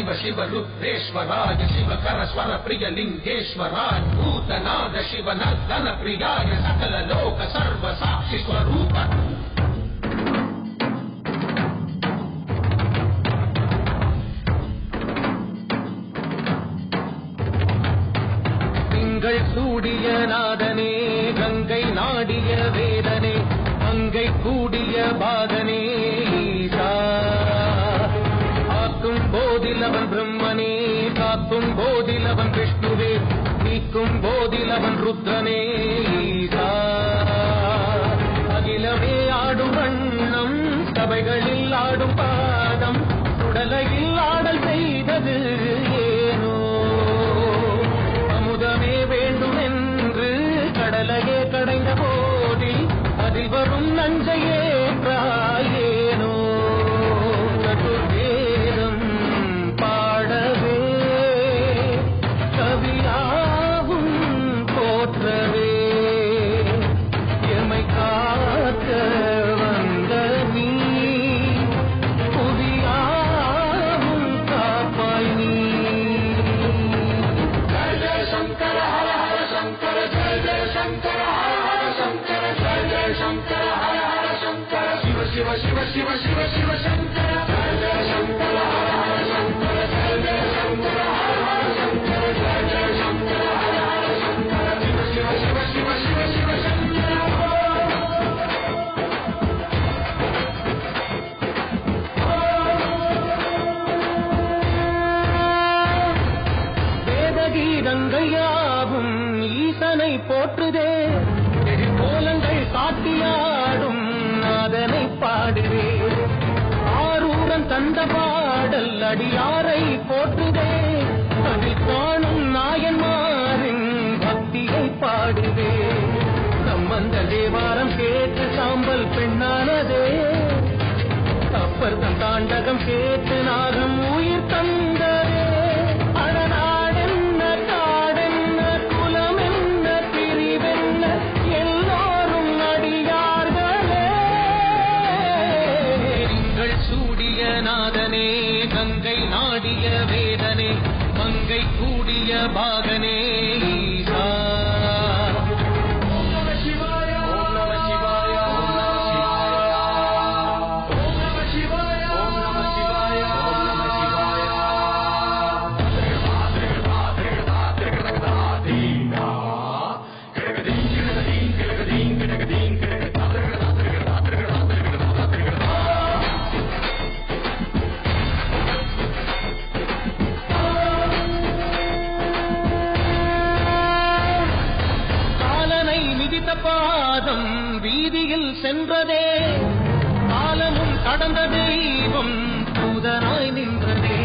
शिव शिव रुद्रेश्वराय शिवकर स्वर प्रिय लिंगेश्वराय भूतनाद शिव नर्दन प्रियाय सकल लोक सर्व साक्षि स्वरूप सूडिय नादने गंगै नाडिय वेदने अंगै कूडिय बादने आत्तुम बोधिलवन ब्रह्मने कात्तुम बोधिलवन विष्णुवे नीक्कुम बोधिलवन रुद्रने अगिलमे आडुम वण्णम सभैகளில் ஆடும் பாதம் உடலையில் ஆடல் செய்தது ஏனோ அமுதமே வேண்டும் என்று கடலையே கடைந்த போதில் அதில் வரும் நஞ்சையே ஏனோ சதுர்வேதம் பாடவே கவியாகும் போற்றவே எமை காக்க வந்த நீ புதியாகும் காப்பாய் நீ ஜெய ஜெய சங்கர ஹர ஹர சங்கர ஜெய ஜெய சங்கர ஹர ஹர சங்கர ஜெய ஜெய சங்கர ஹர ஹர சங்கர சிவ சிவ சிவ சிவ சிவ சிவ சங்கர ஜெய ஜெய சங்கர ஹர ஹர சங்கர ஜெய ஜெய சங்கர ஹர ஹர சங்கர ஜெய ஜெய சங்கர ஹர ஹர சங்கர சிவ சிவ சிவ சிவ சிவ சிவ சங்கர வேதகீதங்கையாகும் ஈசனை போற்றுதே கோலங்கள் காட்டியாடும் நாதனை பாடுவே ஆரூரன் தந்த பாடல் அடியாரை போற்றுதே அதில் காணும் நாயன்மாரின் பக்தியை பாடுவே சம்பந்த தேவாரம் கேட்டு சாம்பல் பெண்ணானதே அப்பர் தன் தாண்டகம் கேட்டு நாகம் உயிர் தந்ததே அடநாடென்ன காடென்ன குலமென்ன பிரிவென்ன எல்லோரும் அடியார்களே நீங்கள் சூடிய நாதனே கங்கை நாடிய வேதனே மங்கை கூடிய பாகனே ஈசா பாதம் வீதியில் சென்றதே காலமும் கடந்த தெய்வம் தூதனாய் நின்றதே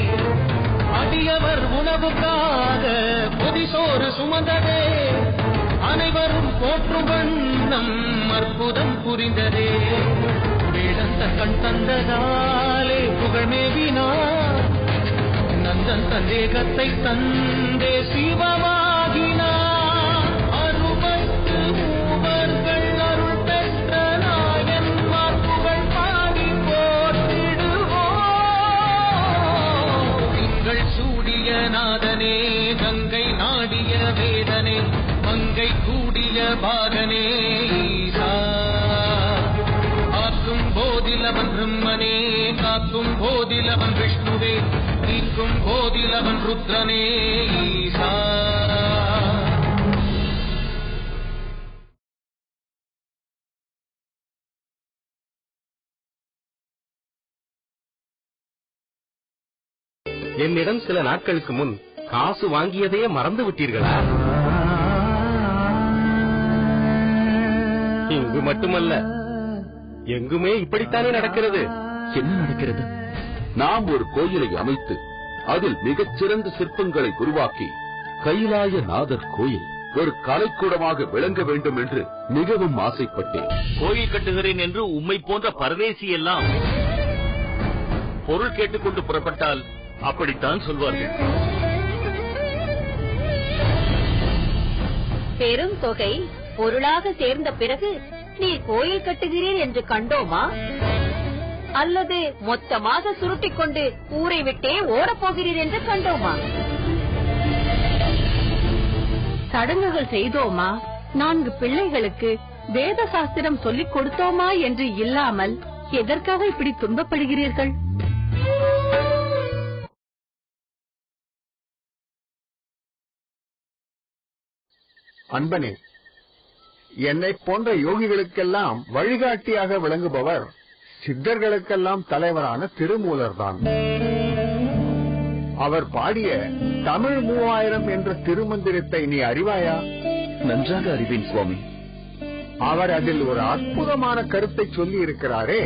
அடியவர் உணவுக்காக பொதிசோறு சுமந்ததே அனைவரும் போற்றும் வண்ணம் அற்புதம் புரிந்ததே வேடந்த கண் தந்ததாலே புகழ் மேவினார் நந்தன் தந்தேகத்தை தந்தே சிவமாகினார் அருள் பெற்ற நாயன்மார் புகழ் பாடி போற்றிடுவோம் நீங்கள் சூடிய நாதனே கங்கை நாடிய வேதனே மங்கை கூடிய பாகனே ஈசா ஆக்கும் போதிலவன் பிரம்மனே காக்கும் போதிலவன் விஷ்ணுவே நீக்கும் போதிலவன் ருத்ரனே ஈசா என்னிடம் சில நாட்களுக்கு முன் காசு வாங்கியதே மறந்து விட்டீர்களா? இங்கு மட்டுமல்ல, எங்குமே இப்படித்தானே நடக்கிறது. என்ன நடக்கிறது? நாம் ஒரு கோயிலை அமைத்து அதில் மிகச்சிறந்த சிற்பங்களை உருவாக்கி கைலாய நாதர் கோயில் ஒரு கலைக்கூடமாக விளங்க வேண்டும் என்று மிகவும் ஆசைப்பட்டேன். கோயில் கட்டுகிறேன் என்று உம்மை போன்ற பரதேசி எல்லாம் பொருள் கேட்டுக்கொண்டு புறப்பட்டால் அப்படித்தான் சொல்வார்கள். பெரும் தொகை பொருளாக சேர்ந்த பிறகு நீ கோயில் கட்டுகிறேன் என்று கண்டோமா? அல்லது மொத்தமாக சுருட்டிக் கொண்டு ஊரை விட்டே ஓடப் போகிறீர் என்று கண்டோமா? சடங்குகள் செய்தோமா, 4 பிள்ளைகளுக்கு வேத சாஸ்திரம் சொல்லிக் கொடுத்தோமா என்று இல்லாமல் எதற்காக இப்படி துன்பப்படுகிறீர்கள்? அன்பனே, என்னை போன்ற யோகிகளுக்கெல்லாம் வழிகாட்டியாக விளங்குபவர் சித்தர்களுக்கெல்லாம் தலைவரான திருமூலர்தான். அவர் பாடிய தமிழ் 3000 என்ற திருமந்திரத்தை நீ அறிவாயா? நன்றாக அறிவேன் சுவாமி. அவர் அதில் ஒரு அற்புதமான கருத்தை சொல்லி இருக்கிறாரே,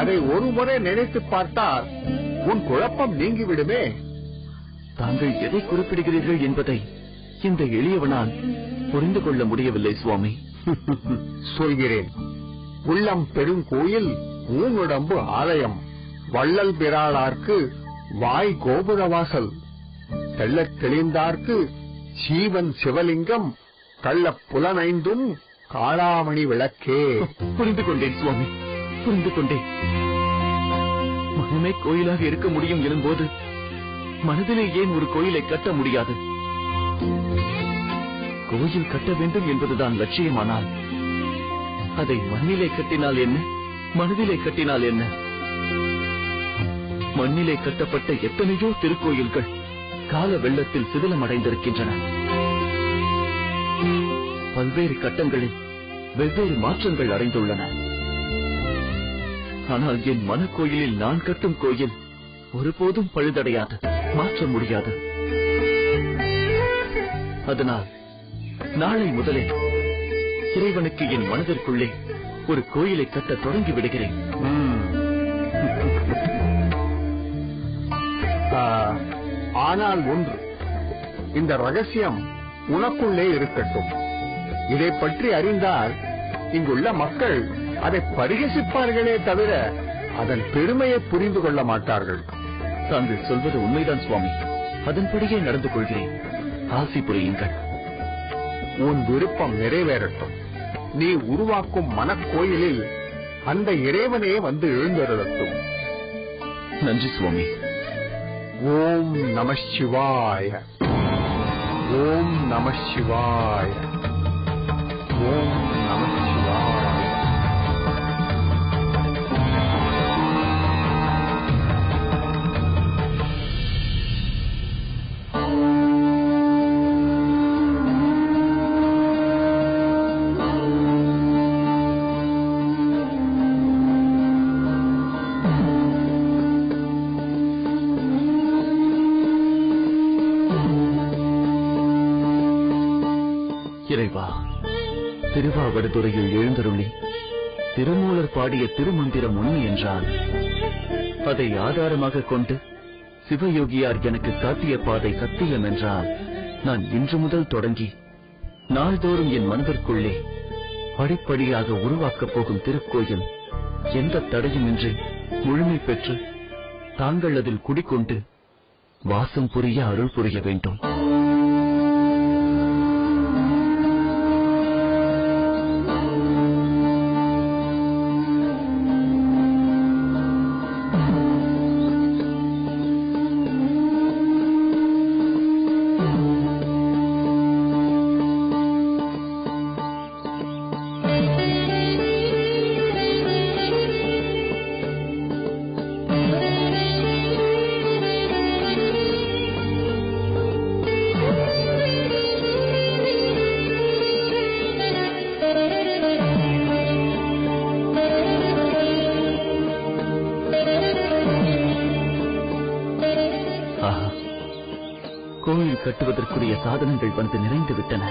அதை ஒருமுறை நினைத்து பார்த்தால் உன் குழப்பம் நீங்கிவிடுமே. தாங்கள் எதை குறிப்பிடுகிறீர்கள் என்பதை இந்த எளியவனால் புரிந்து கொள்ள முடியவில்லை சுவாமி. சொல்கிறேன். உள்ளம் பெருங்கோயில், ஊனுடம்பு ஆலயம், வள்ளல் பிராளார்க்கு வாய் கோபுரவாசல், தெள்ளத் தெளிந்தார்க்கு சீவன் சிவலிங்கம், கள்ளப் புலனைந்தும் காளாமணி விளக்கே. புரிந்து கொண்டேன் சுவாமி, புரிந்து கொண்டேன். மனமே கோயிலாக இருக்க முடியும் எனும்போது மனதிலே ஏன் ஒரு கோயிலை கட்ட முடியாது? கோயில் கட்ட வேண்டும் என்பதுதான் லட்சியமானால் அதை மண்ணிலே கட்டினால் என்ன, மனதிலே கட்டினால் என்ன? மண்ணிலே கட்டப்பட்ட எத்தனையோ திருக்கோயில்கள் கால வெள்ளத்தில் சிதிலமடைந்திருக்கின்றன. பல்வேறு கட்டங்களில் வெவ்வேறு மாற்றங்கள் அடைந்துள்ளன. ஆனால் என் மனக்கோயிலில் நான் கட்டும் கோயில் ஒருபோதும் பழுதடையாது, மாற்ற முடியாது. அதனால் நாளை முதலே இறைவனுக்கு என் மனதிற்குள்ளே ஒரு கோயிலை கட்ட தொடங்கி விடுகிறேன். ஆனால் ஒன்று, இந்த ரகசியம் உனக்குள்ளே இருக்கட்டும். இதை பற்றி அறிந்தால் இங்குள்ள மக்கள் அதை பரிகசிப்பார்களே தவிர அதன் பெருமையை புரிந்து கொள்ள மாட்டார்கள். தாங்கள் சொல்வது உண்மைதான் சுவாமி, அதன்படியே நடந்து கொள்கிறேன். ஆசி புரியுங்கள். உன் விருப்பம் நிறைவேறட்டும். நீ உருவாக்கும் மனக்கோயிலில் அந்த இறைவனே வந்து எழுந்தருளட்டும். நன்றி சுவாமி. ஓம் நம சிவாய, ஓம் நம சிவாய, ஓம் நம சிவாய. இறைவா, திருவாவடுதுறையில் எழுந்தருளி திருமூலர் பாடிய திருமந்திரம் உண்மை என்றால் அதை ஆதாரமாக கொண்டு சிவயோகியார் எனக்கு காட்டிய பாதை சத்தியம் என்றால் நான் இன்று முதல் தொடங்கி நாள்தோறும் என் மனதிற்குள்ளே படிப்படியாக உருவாக்கப் போகும் திருக்கோயில் எந்த தடையுமின்றி முழுமை பெற்று தாங்கள் அதில் குடிக்கொண்டு வாசம் புரிய அருள் புரிய வேண்டும். கோயில் கட்டுவதற்குரிய சாதனங்கள் வந்து நிறைந்து விட்டன.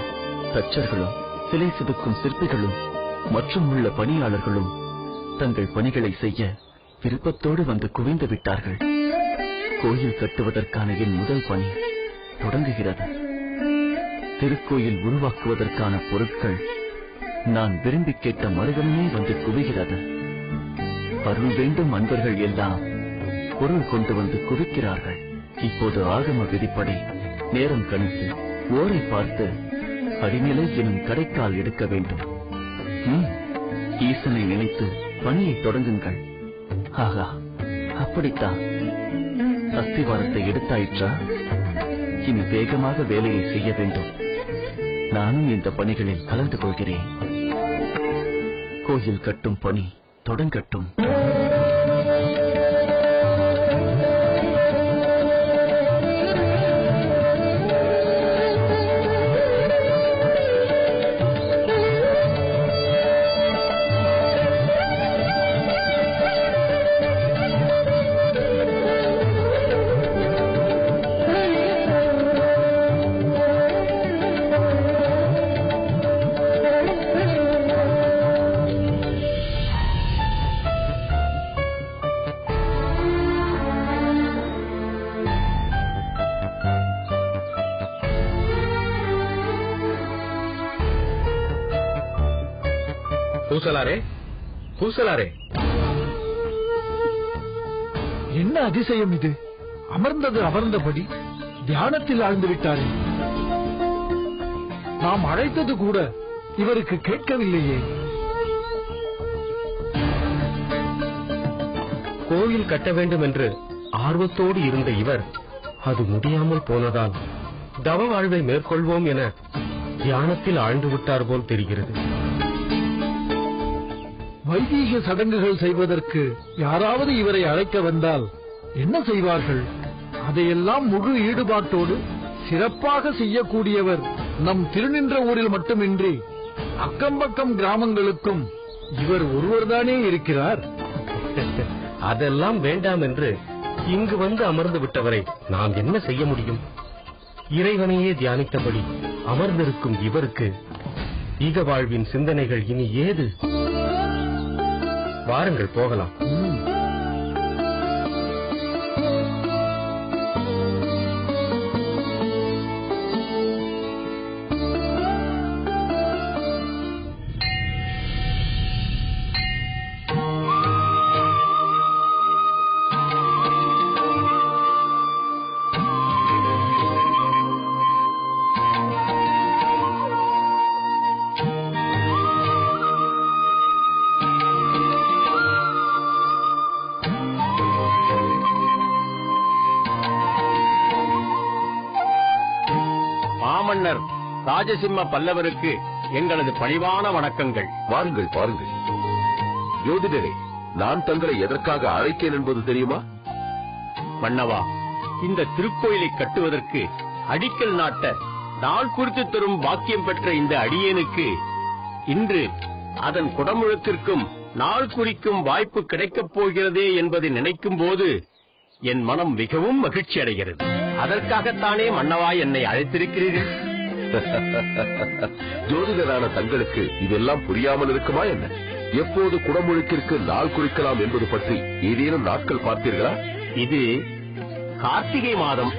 தச்சர்களும் சிலை செதுக்கும் சிற்பிகளும் மற்றும் உள்ள பணியாளர்களும் தங்கள் பணிகளை செய்ய விருப்பத்தோடு வந்து குவிந்து விட்டார்கள். கோயில் கட்டுவதற்கான என் முதல் பணி தொடங்குகிறது. திருக்கோயில் உருவாக்குவதற்கான பொருட்கள் நான் விரும்பி கேட்ட மறுகணமே வந்து குவிகிறது. அருள் வேண்டும் அன்பர்கள் எல்லாம் பொருள் கொண்டு வந்து குவிக்கிறார்கள். இப்போது ஆகம விதிப்படி நேரம் கணித்து ஓரை பார்த்து அடிநிலை எனும் கடைக்கால் எடுக்க வேண்டும். ஈசனை நினைத்து பணியை தொடங்குங்கள். ஆகா, அப்படித்தான். அஸ்திவாரத்தை எடுத்தாயிற்றா? இனி வேகமாக வேலையை செய்ய வேண்டும். நானும் இந்த பணிகளில் கலந்து கொள்கிறேன். கோயில் கட்டும் பணி தொடங்கட்டும். பூசலாரே, பூசலாரே, என்ன அதிசயம் இது! அமர்ந்தது அமர்ந்தபடி தியானத்தில் ஆழ்ந்து விட்டாரே. நாம் அழைத்தது கூட இவருக்கு கேட்கவில்லையே. கோயில் கட்ட வேண்டும் என்று ஆர்வத்தோடு இருந்த இவர் அது முடியாமல் போனதால் தவ வாழ்வை மேற்கொள்வோம் என தியானத்தில் ஆழ்ந்து விட்டார் போல் தெரிகிறது. வைதீக சடங்குகள் செய்வதற்கு யாராவது இவரை அழைக்க வந்தால் என்ன செய்வார்கள்? அதையெல்லாம் முழு ஈடுபாட்டோடு சிறப்பாக செய்யக்கூடியவர் நம் திருநின்ற ஊரில் மட்டுமின்றி அக்கம்பக்கம் கிராமங்களுக்கும் இவர் ஒருவர்தானே இருக்கிறார். அதெல்லாம் வேண்டாம் என்று இங்கு வந்து அமர்ந்து விட்டவரை நாம் என்ன செய்ய முடியும்? இறைவனையே தியானித்தபடி அமர்ந்திருக்கும் இவருக்கு ஈக வாழ்வின் சிந்தனைகள் இனி ஏது? வாருங்கள் போகலாம். மன்னர் ராஜசிம்ம பல்லவருக்கு எங்களது பணிவான வணக்கங்கள். வாருங்கள் பாருங்கள். ஜோதிடரே, நான் தங்களை எதற்காக அழைத்தேன் என்பது தெரியுமா? மன்னவா, இந்த திருக்கோயிலை கட்டுவதற்கு அடிக்கல் நாட்ட நாள் குறித்து தரும் பாக்கியம் பெற்ற இந்த அடியேனுக்கு இன்று அதன் குடமுழுக்கிற்கும் நாள் குறிக்கும் வாய்ப்பு கிடைக்கப் போகிறதே என்பதை நினைக்கும் போது என் மனம் மிகவும் மகிழ்ச்சி அடைகிறது. அதற்காகத்தானே மன்னவா என்னை அழைத்திருக்கிறீர்கள். ஜோதிடரான தங்களுக்கு இதெல்லாம் புரியாமல் இருக்குமா என்ன? எப்போது குடமுழுக்கிற்கு நாள் குறிக்கலாம் என்பது பற்றி ஏதேனும் நாட்கள் பார்த்தீர்களா? இது கார்த்திகை மாதம்,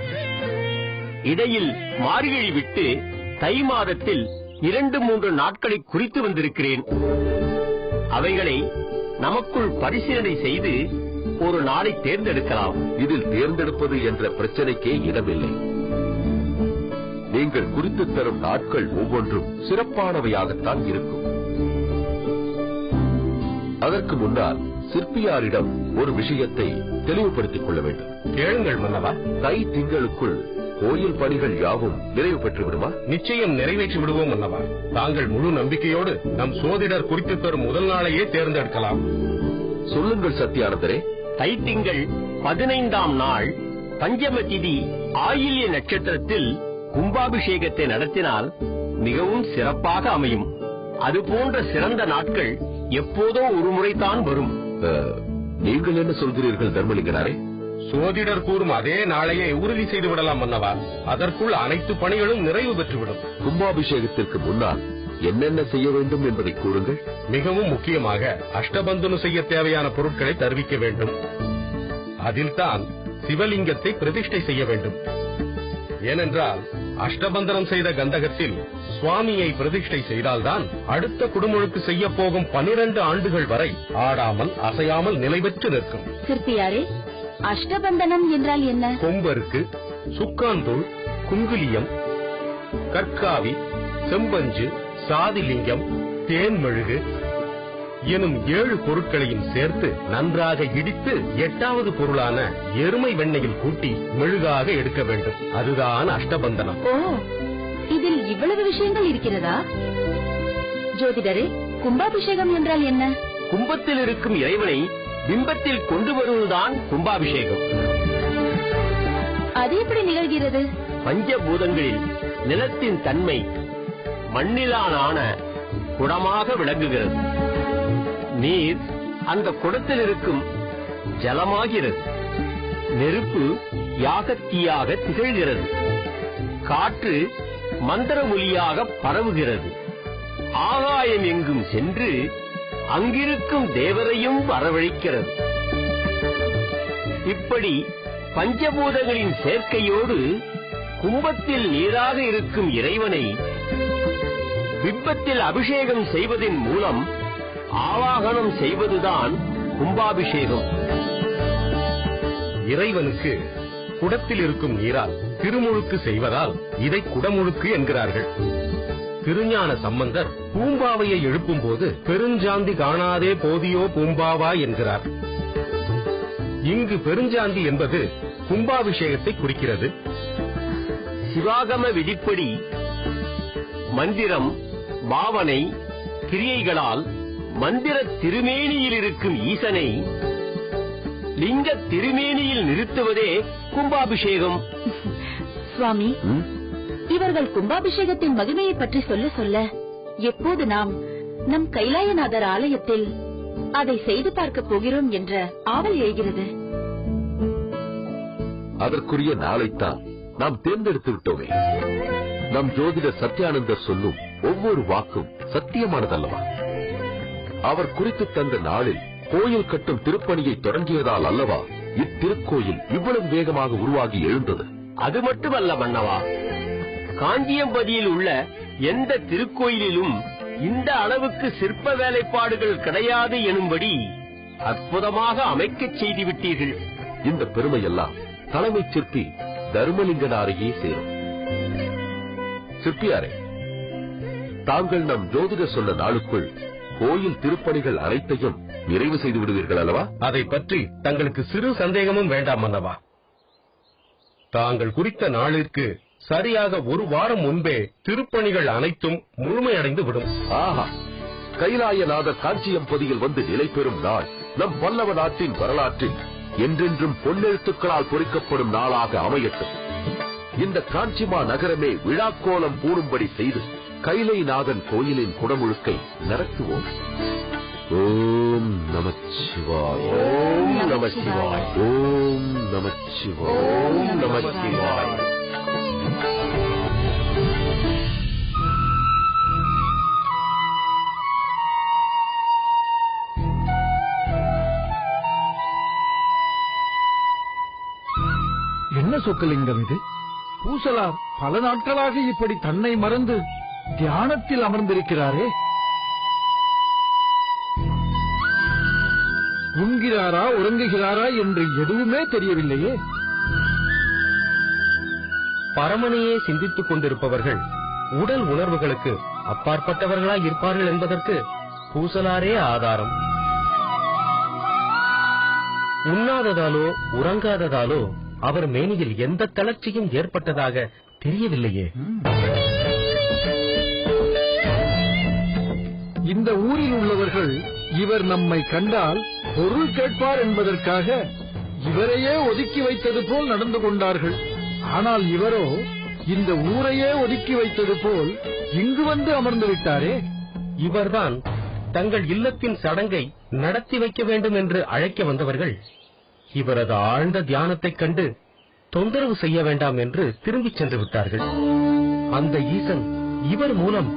இடையில் மார்கழி விட்டு தை மாதத்தில் 2-3 நாட்களை குறித்து வந்திருக்கிறேன். அவைகளை நமக்குள் பரிசீலனை செய்து ஒரு நாளை தேர்ந்தெடுக்கலாம். இதில் தேர்ந்தெடுப்பது என்ற பிரச்சனைக்கே இடமில்லை. நீங்கள் குறித்து தரும் நாட்கள் ஒவ்வொன்றும் சிறப்பானவையாகத்தான் இருக்கும். அதற்கு முன்னால் சிற்பியாரிடம் ஒரு விஷயத்தை தெளிவுபடுத்திக் கொள்ள வேண்டும். கேளுங்கள் மன்னவா. தை திங்களுக்குள் கோயில் பணிகள் யாவும் நிறைவு பெற்று விடுமா? நிச்சயம் நிறைவேற்றி விடுவோம் மன்னவா. தாங்கள் முழு நம்பிக்கையோடு நம் சோதிடர் குறித்து தரும் முதல் நாளையே தேர்ந்தெடுக்கலாம். சொல்லுங்கள் சத்யானந்தரே. தை திங்கள் 15ஆம் நாள் பஞ்சம திதி ஆயில்ய நட்சத்திரத்தில் கும்பாபிஷேகத்தை நடத்தினால் மிகவும் சிறப்பாக அமையும். அது போன்ற சிறந்த நாட்கள் எப்போதோ ஒரு முறைதான் வரும். நீங்கள் என்ன சொல்கிறீர்கள் தர்மலிங்கனாரே? சோதிடர் கூறும் அதே நாளையே உறுதி செய்து விடலாம் மன்னவா. அதற்குள் அனைத்து பணிகளும் நிறைவு பெற்றுவிடும். கும்பாபிஷேகத்திற்கு முன்னால் என்னென்ன செய்ய வேண்டும் என்பதை கூறுங்கள். மிகவும் முக்கியமாக அஷ்டபந்தனு செய்ய தேவையான பொருட்களை தருவிக்க வேண்டும். அதில்தான் சிவலிங்கத்தை பிரதிஷ்டை செய்ய வேண்டும். ஏனென்றால் அஷ்டபந்தனம் செய்த கந்தகத்தில் சுவாமியை பிரதிஷ்டை செய்தால்தான் அடுத்த குடமுழுக்கு செய்ய போகும் 12 ஆண்டுகள் வரை ஆடாமல் அசையாமல் நிலை பெற்று நிற்கும். சிற்பியாரே, அஷ்டபந்தனம் என்றால் என்ன? கொம்பருக்கு, சுக்காந்தூள், குங்குலியம், கற்காவி, செம்பஞ்சு, சாதிலிங்கம், தேன்மெழுகு, எனும் 7 பொருட்களையும் சேர்த்து நன்றாக இடித்து 8வது பொருளான எருமை வெண்ணெயில் கூட்டி மெழுகாக எடுக்க வேண்டும். அதுதான் அஷ்டபந்தனம். ஓ, இதில் இவ்வளவு விஷயங்கள் இருக்கிறதா? ஜோதிடரே, கும்பாபிஷேகம் என்றால் என்ன? கும்பத்தில் இருக்கும் இறைவனை பிம்பத்தில் கொண்டு வருவதுதான் கும்பாபிஷேகம். அது எப்படி நிகழ்கிறது? பஞ்சபூதங்களில் நிலத்தின் தன்மை மண்ணிலான குடமாக விளங்குகிறது. நீர் அந்த குடத்தில் இருக்கும் ஜலமாகிறது. நெருப்பு யாகத்தீயாக திகழ்கிறது. காற்று மந்திர ஒலியாக பரவுகிறது. ஆகாயம் எங்கும் சென்று அங்கிருக்கும் தேவரையும் வரவழைக்கிறது. இப்படி பஞ்சபூதங்களின் சேர்க்கையோடு கும்பத்தில் நீராக இருக்கும் இறைவனை பிம்பத்தில் அபிஷேகம் செய்வதன் மூலம் ஆவாகனம் செய்வதுதான் கும்பாபிஷேகம். இறைவனுக்கு குடத்தில் இருக்கும் நீரால் திருமுழுக்கு செய்வதால் இதை குடமுழுக்கு என்கிறார்கள். திருஞான சம்பந்தர் பூம்பாவையை எழுப்பும் போது பெருஞ்சாந்தி காணாதே போதியோ பூம்பாவா என்கிறார். இங்கு பெருஞ்சாந்தி என்பது கும்பாபிஷேகத்தை குறிக்கிறது. சிவாகம விதிப்படி மந்திரம், பாவனை, கிரியைகளால் மந்திர திருமேனியில் இருக்கும் ஈசனை லிங்க திருமேனியில் நிறுத்துவதே கும்பாபிஷேகம். சுவாமி, இவர்கள் கும்பாபிஷேகத்தின் மகிமையை பற்றி சொல்ல சொல்ல எப்போது நாம் நம் கைலாயநாதர் ஆலயத்தில் அதை செய்து பார்க்க போகிறோம் என்ற ஆவல் எழுகிறது. அதற்குரிய நாளைத்தான் நாம் தேர்ந்தெடுத்து விட்டோமே. நம் ஜோதிடர் சத்யானந்தர் சொல்லும் ஒவ்வொரு வாக்கும் சத்தியமானதல்லவா? அவர் குறித்து தந்த நாளில் கோயில் கட்டும் திருப்பணியை தொடங்கியதால் அல்லவா இத்திருக்கோயில் இவ்வளவு வேகமாக உருவாகி எழுந்தது? அது மட்டுமல்ல மன்னவா, காஞ்சியம்பதியில் உள்ள எந்த திருக்கோயிலிலும் இந்த அளவுக்கு சிற்ப வேலைப்பாடுகள் கிடையாது எனும்படி அற்புதமாக அமைக்கச் செய்துவிட்டீர்கள். இந்த பெருமையெல்லாம் தலைமைச் சிற்பி தர்மலிங்கனாரையே சேரும். சிற்பியாரே, தாங்கள் நம் ஜோதிடர் சொன்ன நாளுக்குள் கோயில் திருப்பணிகள் அனைத்தையும் நிறைவு செய்து விடுவீர்கள் அல்லவா? அதை பற்றி தங்களுக்கு சிறு சந்தேகமும் வேண்டாம் அல்லவா? தாங்கள் குறித்த நாளிற்கு சரியாக 1 வாரம் முன்பே திருப்பணிகள் அனைத்தும் முழுமையடைந்து விடும். ஆஹா, கைலாயநாதர் காஞ்சியம்பதியில் வந்து நிலை பெறும் நாள் நம் பல்லவ நாட்டின் வரலாற்றில் என்றென்றும் பொன்னெழுத்துக்களால் பொறிக்கப்படும் நாளாக அமையட்டும். இந்த காஞ்சிமா நகரமே விழாக்கோலம் பூணும்படி செய்து கைலைநாதன் கோயிலின் குடமுழுக்கை நடத்துவோம். ஓம் நமச்சிவாய, ஓம் நமச்சிவாய, ஓம் நமச்சிவாய, ஓம் நமச்சிவாய. என்ன சொக்கலிங்கம் இது? பூசலார் பல நாட்களாக இப்படி தன்னை மறந்து தியானத்தில் அமர்ந்திருக்கிறாரே. உண்கிறாரா உறங்குகிறாரா என்று எதுவுமே தெரியவில்லையே. பரமனையே சிந்தித்துக் கொண்டிருப்பவர்கள் உடல் உணர்வுகளுக்கு அப்பாற்பட்டவர்களாய் இருப்பார்கள் என்பதற்கு பூசலாரே ஆதாரம். உண்ணாததாலோ உறங்காததாலோ அவர் மேனியில் எந்த தளர்ச்சியும் ஏற்பட்டதாக தெரியவில்லையே. இந்த ஊரில் உள்ளவர்கள் இவர் நம்மை கண்டால் பொருள் கேட்பார் என்பதற்காக இவரையே ஒதுக்கி வைத்தது போல் நடந்து கொண்டார்கள். ஆனால் இவரோ இந்த ஊரையே ஒதுக்கி வைத்தது போல் இங்கு வந்து அமர்ந்து விட்டாரே. இவர்தான் தங்கள் இல்லத்தின் சடங்கை நடத்தி வைக்க வேண்டும் என்று அழைக்க வந்தவர்கள். இவரது ஆழ்ந்த தியானத்தைக் கண்டு தொந்தரவு செய்ய வேண்டாம் என்று திரும்பிச் சென்று விட்டார்கள். அந்த ஈசன் இவர் மூலம்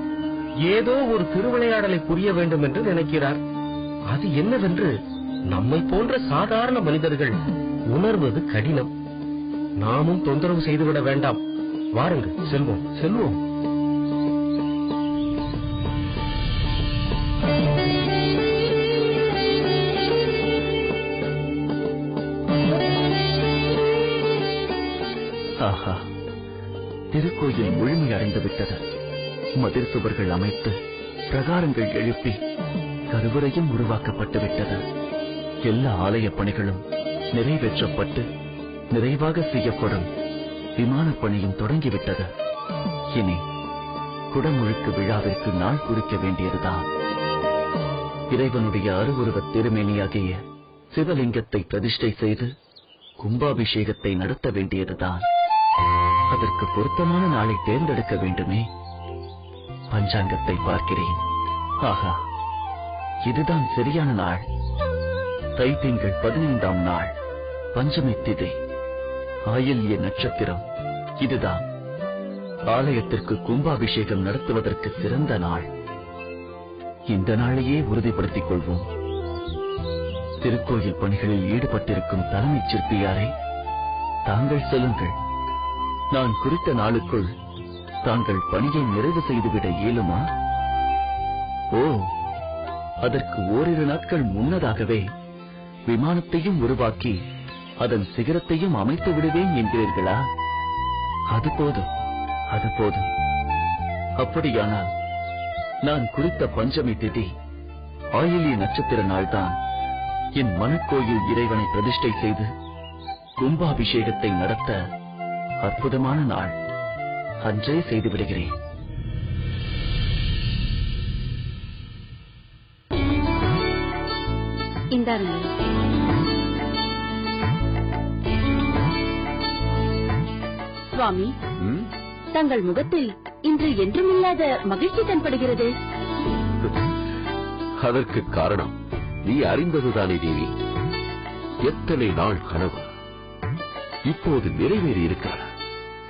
ஏதோ ஒரு திருவிளையாடலை புரிய வேண்டும் என்று நினைக்கிறார். அது என்னவென்று நம்மை போன்ற சாதாரண மனிதர்கள் உணர்வது கடினம். நாமும் தொந்தரவு செய்துவிட வேண்டாம். வாருங்கள், செல்வோம் செல்வோம். ஆஹா, திருக்கோயில் முழுமையடைந்து விட்டது. மதில் சுவர்கள் அமைத்து பிரகாரங்கள் எழுப்பி கருவறையும் உருவாக்கப்பட்டு விட்டது. எல்லா ஆலய பணிகளும் நிறைவேற்றப்பட்டு நிறைவாக செய்யப்படும் விமானப் பணியும் தொடங்கிவிட்டது. இனி குடமுழுக்கு விழாவிற்கு நாள் குறிக்க வேண்டியதுதான். இறைவனுடைய அருவுருவத் திருமேனியாகிய சிவலிங்கத்தை பிரதிஷ்டை செய்து கும்பாபிஷேகத்தை நடத்த வேண்டியதுதான். அதற்கு பொருத்தமான நாளை தேர்ந்தெடுக்க வேண்டுமே. பஞ்சாங்கத்தை பார்க்கிறேன். ஆஹா, இதுதான் சரியான நாள். தைத்திங்கள் 15ஆம் நாள், பஞ்சமி திதி, ஆயில்ய நட்சத்திரம். இதுதான் ஆலயத்திற்கு கும்பாபிஷேகம் நடத்துவதற்கு சிறந்த நாள். இந்த நாளையே உறுதிப்படுத்திக் கொள்வோம். திருக்கோயில் பணிகளில் ஈடுபட்டிருக்கும் தலைமைச் சிற்பியாரை, தாங்கள் சொல்லுங்கள், நான் குறித்த நாளுக்குள் தாங்கள் பணியை நிறைவு செய்துவிட இயலுமா? ஓ, அதற்கு ஓரிரு நாட்கள் முன்னதாகவே விமானத்தையும் உருவாக்கி அதன் சிகரத்தையும் அமைத்து விடுவேன் என்கிறீர்களா? அது போதும், அது போதும். அப்படியானால் நான் குறித்த பஞ்சமி திதி ஆயில்ய நட்சத்திர நாள்தான் என் மனக்கோயில் இறைவனை பிரதிஷ்டை செய்து கும்பாபிஷேகத்தை நடத்த அற்புதமான நாள். அன்றே செய்து விடுகிறேன். இந்தாருங்கள். சுவாமி, தங்கள் முகத்தில் இன்று என்றுமில்லாத மகிழ்ச்சி தென்படுகிறது. அதற்கு காரணம் நீ அறிந்ததுதானே தேவி. எத்தனை நாள் கனவு இப்போது நிறைவேறி இருக்கிறது.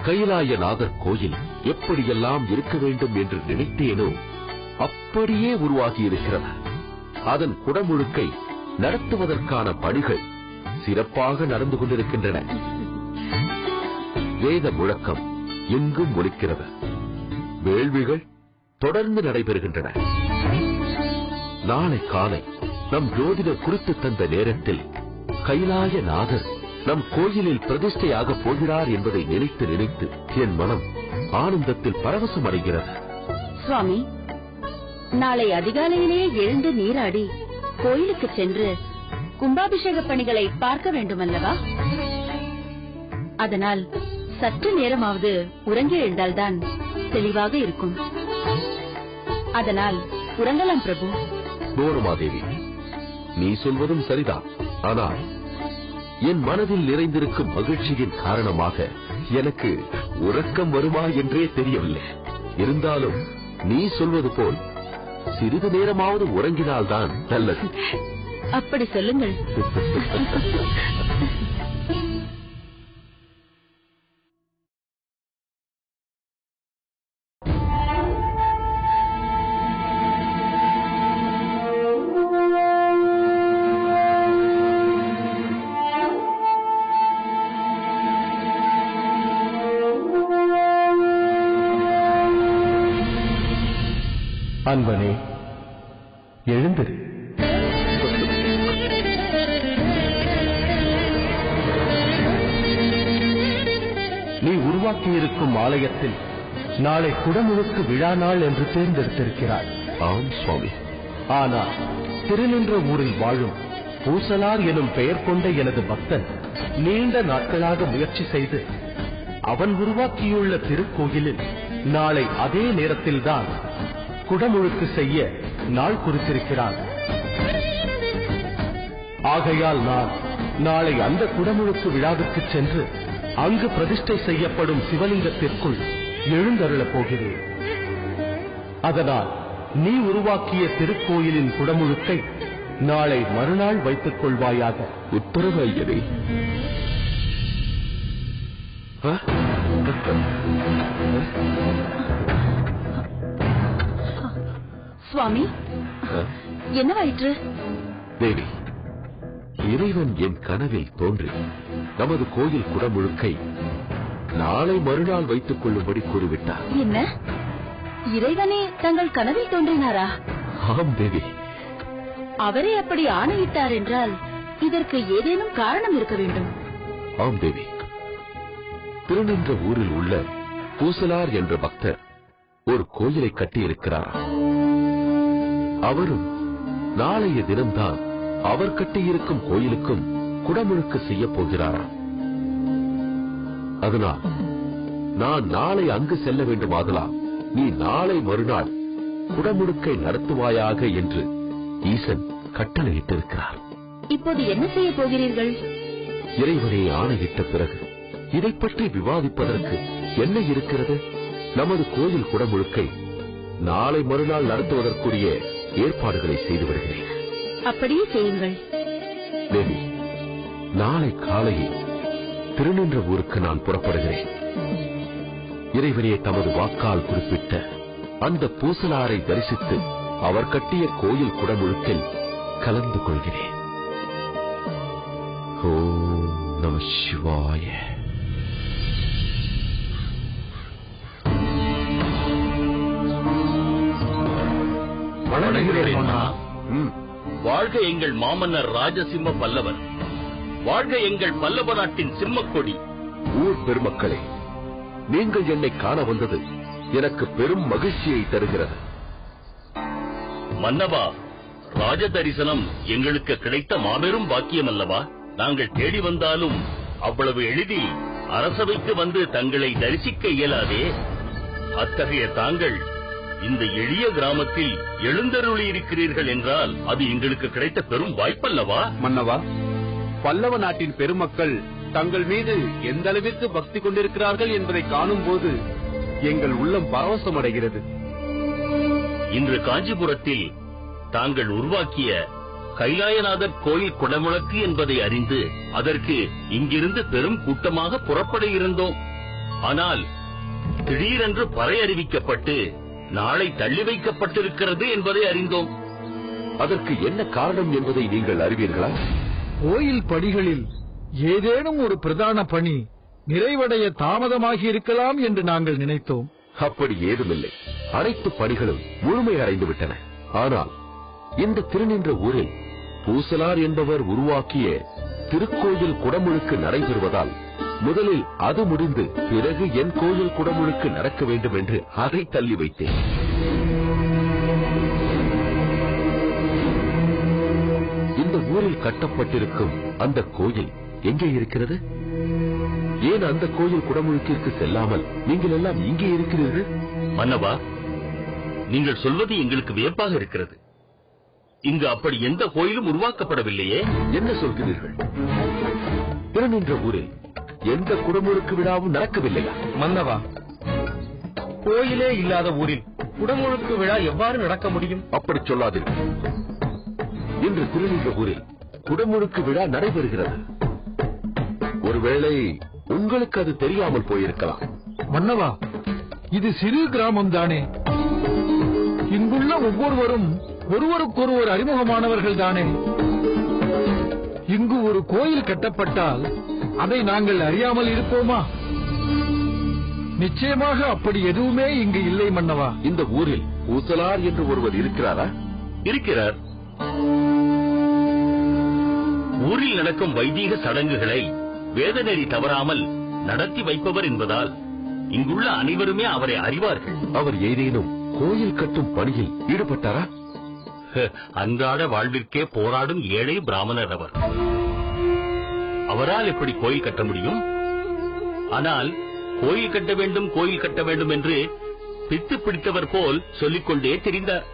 கைலாயநாதர் கோயில் எப்படியெல்லாம் இருக்க வேண்டும் என்று நினைத்தேனோ அப்படியே உருவாகி இருக்கிறது. அதன் குடமுழுக்கை நடத்துவதற்கான பணிகள் சிறப்பாக நடந்து கொண்டிருக்கின்றன. வேத முழக்கம் எங்கும் ஒலிக்கிறது. வேள்விகள் தொடர்ந்து நடைபெறுகின்றன. நாளை காலை நம் ஜோதிடர் குறித்து தந்த நேரத்தில் கைலாயநாதர் நம் கோயிலில் பிரதிஷ்டையாக போகிறார் என்பதை நினைத்து நினைத்து என் மனம் ஆனந்தத்தில் பரவசம் அடைகிறது. சுவாமி, நாளை அதிகாலையிலேயே எழுந்து நீராடி கோயிலுக்கு சென்று கும்பாபிஷேக பணிகளை பார்க்க வேண்டுமல்லவா? அதனால் சற்று நேரமாவது உறங்கி எழுந்தால்தான் தெளிவாக இருக்கும். அதனால் உறங்கலாம் பிரபு. கௌரமாதேவி, நீ சொல்வதும் சரிதான். ஆனால் என் மனதில் நிறைந்திருக்கும் மகிழ்ச்சியின் காரணமாக எனக்கு உறக்கம் வருமா என்றே தெரியவில்லை. இருந்தாலும் நீ சொல்வது போல் சிறிது நேரமாவது உறங்கினால்தான் நல்லது. அப்படி சொல்லுங்கள். அன்பனே, எழுந்திரு. நீ உருவாக்கியிருக்கும் ஆலயத்தில் நாளை குடமுழுக்கு விழா நாள் என்று தேர்ந்தெடுத்திருக்கிறார். ஆம் சுவாமி. ஆனால் திருநின்ற ஊரில் வாழும் பூசலார் எனும் பெயர் கொண்ட எனது பக்தன் நீண்ட நாட்களாக முயற்சி செய்து அவன் உருவாக்கியுள்ள திருக்கோயிலில் நாளை அதே நேரத்தில்தான் குடமுழுக்கு செய்ய நாள் குறித்திருக்கிறார். ஆகையால் நான் நாளை அந்த குடமுழுக்கு விழாவுக்கு சென்று அங்கு பிரதிஷ்டை செய்யப்படும் சிவலிங்கத்திற்குள் எழுந்தருளப் போகிறேன். அதனால் நீ உருவாக்கிய திருக்கோயிலின் குடமுழுக்கை நாளை மறுநாள் வைத்துக் கொள்வாயாக. உத்தரவு ஐயரே. சுவாமி, என்னவாயிற்று? தேவி, இறைவன் என் கனவில் தோன்றி நமது கோயில் குடமுழுக்கை நாளை மறுநாள் வைத்துக் கொள்ளும்படி கூறிவிட்டார். என்ன, இறைவனே தங்கள் கனவில் தோன்றினாரா? ஆம் தேவி. அவரே அப்படி ஆணையிட்டார் என்றால் இதற்கு ஏதேனும் காரணம் இருக்க வேண்டும். ஆம் தேவி. திருநின்ற ஊரில் உள்ள பூசலார் என்ற பக்தர் ஒரு கோயிலை கட்டியிருக்கிறார். அவரும் நாளைய தினம்தான் அவர் கட்டியிருக்கும் கோயிலுக்கும் குடமுழுக்கு செய்ய போகிறாராம். அதனால் நான் நாளை அங்கு செல்ல வேண்டுமாகலாம், நீ நாளை மறுநாள் குடமுழுக்கை நடத்துவாயாக என்று ஈசன் கட்டளையிட்டிருக்கிறார். இப்போது என்ன செய்ய போகிறீர்கள்? இறைவனை ஆணையிட்ட பிறகு இதை பற்றி விவாதிப்பதற்கு என்ன இருக்கிறது? நமது கோயில் குடமுழுக்கை நாளை மறுநாள் நடத்துவதற்குரிய ஏற்பாடுகளை செய்து வருகிறேன். அப்படியே செய்யுங்கள். தேவி, நாளை காலையில் திருநின்ற ஊருக்கு நான் புறப்படுகிறேன். இறைவனே தமது வாக்கால் குறிப்பிட்ட அந்த பூசலாரை தரிசித்து அவர் கட்டிய கோயில் குடமுழுக்கில் கலந்து கொள்கிறேன். ஓம் நம சிவாய. வாழ்க எங்கள் மாமன்னர் ராஜசிம்ம பல்லவர், வாழ்க எங்கள் பல்லவ நாட்டின் சிம்மக்கொடி. ஊர் பெருமக்களே, நீங்கள் என்னை காண வந்தது எனக்கு பெரும் மகிழ்ச்சியை தருகிறது. மன்னவா, ராஜ தரிசனம் எங்களுக்கு கிடைத்த மாபெரும் பாக்கியம் அல்லவா? நாங்கள் தேடி வந்தாலும் அவ்வளவு எளிதில் அரசவைக்கு வந்து தங்களை தரிசிக்க இயலாதே. அத்தகைய தாங்கள் இந்த எளிய கிராமத்தில் எழுந்தருளி இருக்கிறீர்கள் என்றால் அது எங்களுக்கு கிடைத்த பெரும் வாய்ப்பல்லவா? மன்னவா, பல்லவ நாட்டின் பெருமக்கள் தங்கள் மீது எந்த அளவிற்கு பக்தி கொண்டிருக்கிறார்கள் என்பதை காணும் போது எங்கள் உள்ளம் பரவசமடைகிறது. இன்று காஞ்சிபுரத்தில் தாங்கள் உருவாக்கிய கைலாயநாதர் கோயில் குடமுழக்கு என்பதை அறிந்து அதற்கு இங்கிருந்து பெரும் கூட்டமாக புறப்பட இருந்தோம். ஆனால் திடீரென்று பறை அறிவிக்கப்பட்டு நாளை தள்ளி வைக்கப்பட்டிருக்கிறது என்பதை அறிந்தோம். அதற்கு என்ன காரணம் என்பதை நீங்கள் அறிவீர்களா? கோயில் பணிகளில் ஏதேனும் ஒரு பிரதான பணி நிறைவடைய தாமதமாகி இருக்கலாம் என்று நாங்கள் நினைத்தோம். அப்படி ஏதுமில்லை. அனைத்து பணிகளும் முழுமை அடைந்து விட்டன. ஆனால் இந்த திருநின்ற ஊரில் பூசலார் என்பவர் உருவாக்கிய திருக்கோயில் குடமுழுக்கு நடைபெறுவதால் முதலில் அது முடிந்து பிறகு என் கோயில் குடமுழுக்கு நடக்க வேண்டும் என்று அதை தள்ளி வைத்தேன். இந்த ஊரில் கட்டப்பட்டிருக்கும் அந்த கோயில் எங்கே இருக்கிறது? ஏன் அந்த கோயில் குடமுழுக்கிற்கு செல்லாமல் நீங்கள் எல்லாம் இங்கே இருக்கிறீர்கள்? மன்னவா, நீங்கள் சொல்வது எங்களுக்கு வியப்பாக இருக்கிறது. இங்கு அப்படி எந்த கோயிலும் உருவாக்கப்படவில்லையே. என்ன சொல்கிறீர்கள்? திருநின்ற ஊரில் எந்த குடமுழுக்கு விழாவும் நடக்கவில்லையா? மன்னவா, கோயிலே இல்லாத ஊரில் குடமுழுக்கு விழா எவ்வாறு நடக்க முடியும்? அப்படி சொல்லாதீர்கள். இன்று திருநின்ற ஊரில் குடமுழுக்கு விழா நடைபெறுகிறது. ஒருவேளை உங்களுக்கு அது தெரியாமல் போயிருக்கலாம். மன்னவா, இது சிறு கிராமம் தானே. இங்குள்ள ஒவ்வொருவரும் ஒருவருக்கொருவர் அறிமுகமானவர்கள் தானே. இங்கு ஒரு கோயில் கட்டப்பட்டால் அதை நாங்கள் அறியாமல் இருப்போமா? நிச்சயமாக அப்படி எதுவுமே இங்கு இல்லை மன்னவா. இந்த ஊரில் பூசலார் என்று ஒருவர் இருக்கிறாரா? இருக்கிறார். ஊரில் நடக்கும் வைதீக சடங்குகளை வேதநெறி தவறாமல் நடத்தி வைப்பவர் என்பதால் இங்குள்ள அனைவருமே அவரை அறிவார்கள். அவர் ஏதேனும் கோயில் கட்டும் பணியில் ஈடுபட்டாரா? அன்றாட வாழ்விற்கே போராடும் ஏழை பிராமணர் அவர். அவரால் எப்படி கோயில் கட்ட முடியும்? ஆனால் கோயில் கட்ட வேண்டும், கோயில் கட்ட வேண்டும் என்று பித்து பிடித்தவர் போல் சொல்லிக்கொண்டே தெரிந்தார்.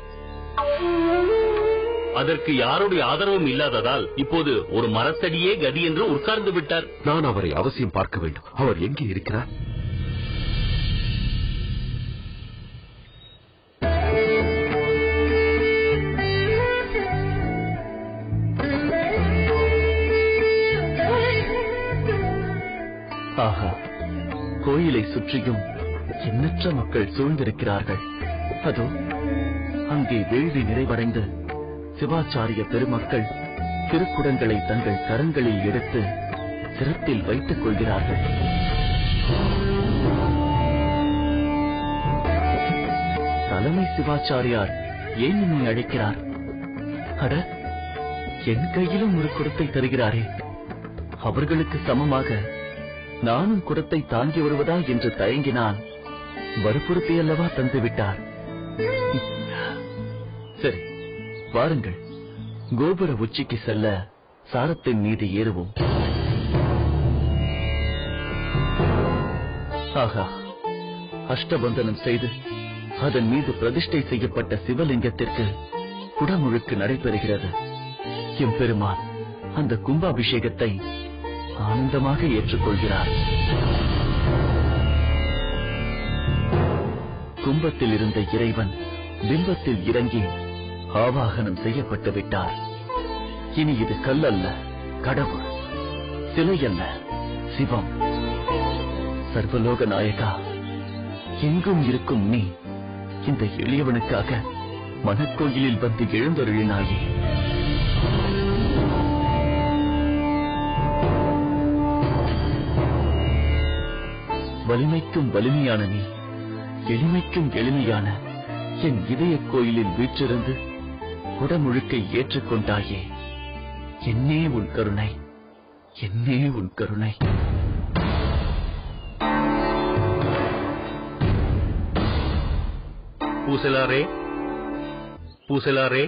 அதற்கு யாருடைய ஆதரவும் இல்லாததால் இப்போது ஒரு மரத்தடியே கதி என்று உட்கார்ந்து விட்டார். நான் அவரை அவசியம் பார்க்க வேண்டும். அவர் எங்கே இருக்கிறார்? ஆஹா, கோயிலை சுற்றியும் எண்ணற்ற மக்கள் சூழ்ந்திருக்கிறார்கள். அதோ அங்கே வேள்வி நிறைவடைந்து சிவாச்சாரிய பெருமக்கள் திருக்குடங்களை தங்கள் கரங்களில் எடுத்து சிரத்தில் வைத்துக் கொள்கிறார்கள். தலைமை சிவாச்சாரியார் ஏன் என்னை அழைக்கிறார்? அட, என் கையிலும் ஒரு குடத்தை தருகிறாரே. அவர்களுக்கு சமமாக நானும் குடத்தை தாங்கி வருவதா என்று தயங்கினான். வற்புறுத்தி அல்லவா தந்துவிட்டார். சரி, வாருங்கள், கோபுர உச்சிக்கு செல்ல சாரத்தின் மீது ஏறுவோம். ஆகா, அஷ்டபந்தனம் செய்து அதன் மீது பிரதிஷ்டை செய்யப்பட்ட சிவலிங்கத்திற்கு குடமுழுக்கு நடைபெறுகிறது. எம்பெருமான் அந்த கும்பாபிஷேகத்தை ஆனந்தமாக ஏற்றுக்கொள்கிறார். கும்பத்தில் இருந்த இறைவன் பிம்பத்தில் இறங்கி ஆவாகனம் செய்யப்பட்டு விட்டார். இனி இது கல்லல்ல, கடவுள்; சிலை அல்ல, சிவம். சர்வலோக நாயகா, எங்கும் இருக்கும் நீ இந்த எளியவனுக்காக மனக்கோயிலில் வந்து எழுந்தருளினாயே. வலிமைக்கும் வலிமையான நீ எளிமைக்கும் எளிமையான என் இதய கோயிலில் வீற்றிருந்து குடமுழுக்கை ஏற்றுக்கொண்டாயே. என்னே உன் கருணை, என்னே உன் கருணை. பூசலாரே, பூசலாரே,